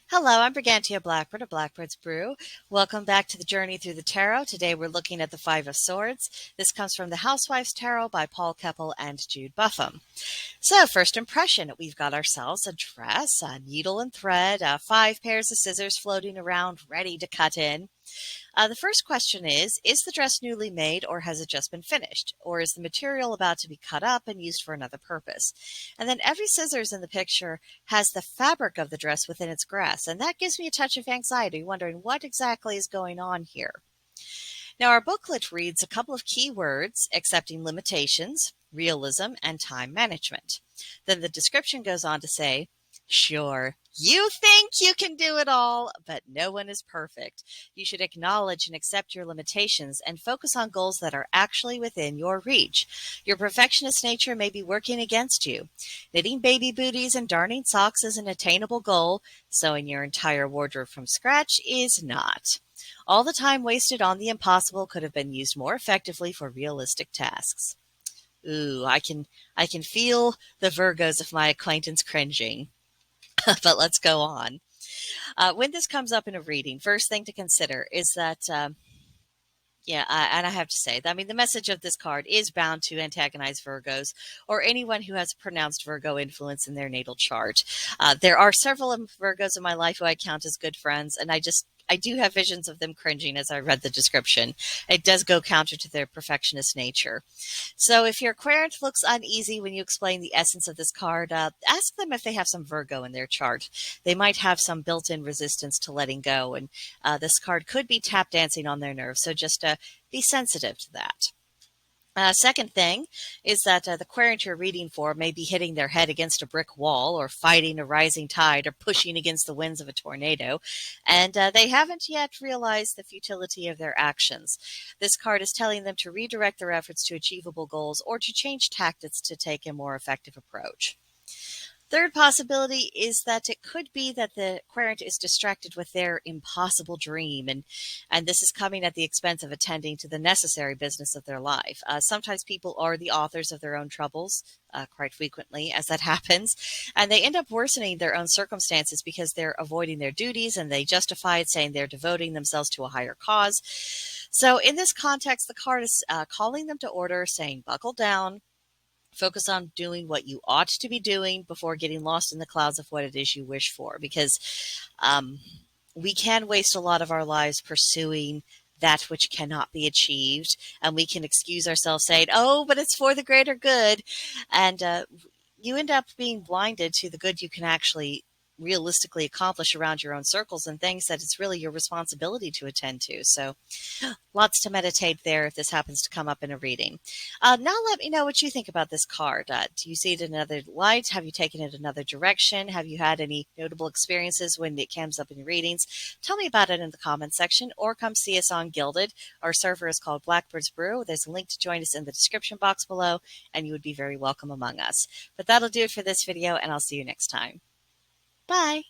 Hello, I'm BrigantiaBlackbird of BlackbirdsBrew. Welcome back to the Journey Through the Tarot. Today we're looking at the Five of Swords. This comes from the Housewife's Tarot by Paul Keppel and Jude Buffum. So, first impression, we've got ourselves a dress, a needle and thread, 5 pairs of scissors floating around, ready to cut in. The first question is the dress newly made or has it just been finished? Or is the material about to be cut up and used for another purpose? And then every scissors in the picture has the fabric of the dress within its grasp, and that gives me a touch of anxiety, wondering what exactly is going on here. Now, our booklet reads a couple of key words: accepting limitations, realism, and time management. Then the description goes on to say, sure, you think you can do it all, but no one is perfect. You should acknowledge and accept your limitations and focus on goals that are actually within your reach. Your perfectionist nature may be working against you. Knitting baby booties and darning socks is an attainable goal. Sewing your entire wardrobe from scratch is not. All the time wasted on the impossible could have been used more effectively for realistic tasks. Ooh, I can feel the Virgos of my acquaintance cringing. But let's go on. When this comes up in a reading, first thing to consider is that, and I have to say, the message of this card is bound to antagonize Virgos or anyone who has pronounced Virgo influence in their natal chart. There are several Virgos in my life who I count as good friends, and I do have visions of them cringing as I read the description. It does go counter to their perfectionist nature. So if your querent looks uneasy when you explain the essence of this card, ask them if they have some Virgo in their chart. They might have some built-in resistance to letting go, and this card could be tap dancing on their nerves. So just be sensitive to that. Second thing is that the querent you're reading for may be hitting their head against a brick wall or fighting a rising tide or pushing against the winds of a tornado, and they haven't yet realized the futility of their actions. This card is telling them to redirect their efforts to achievable goals or to change tactics to take a more effective approach. Third possibility is that it could be that the querent is distracted with their impossible dream, and this is coming at the expense of attending to the necessary business of their life. Sometimes people are the authors of their own troubles, quite frequently as that happens, and they end up worsening their own circumstances because they're avoiding their duties, and they justify it saying they're devoting themselves to a higher cause. So in this context, the card is calling them to order, saying, buckle down. Focus on doing what you ought to be doing before getting lost in the clouds of what it is you wish for, because we can waste a lot of our lives pursuing that which cannot be achieved, and we can excuse ourselves saying, oh, but it's for the greater good, and you end up being blinded to the good you can actually realistically accomplish around your own circles and things that it's really your responsibility to attend to. So lots to meditate there if this happens to come up in a reading. Now let me know what you think about this card. Do you see it in another light? Have you taken it another direction? Have you had any notable experiences when it comes up in readings? Tell me about it in the comments section, or come see us on Gilded. Our server is called BlackbirdsBrew. There's a link to join us in the description box below, and you would be very welcome among us. But that'll do it for this video, and I'll see you next time. Bye.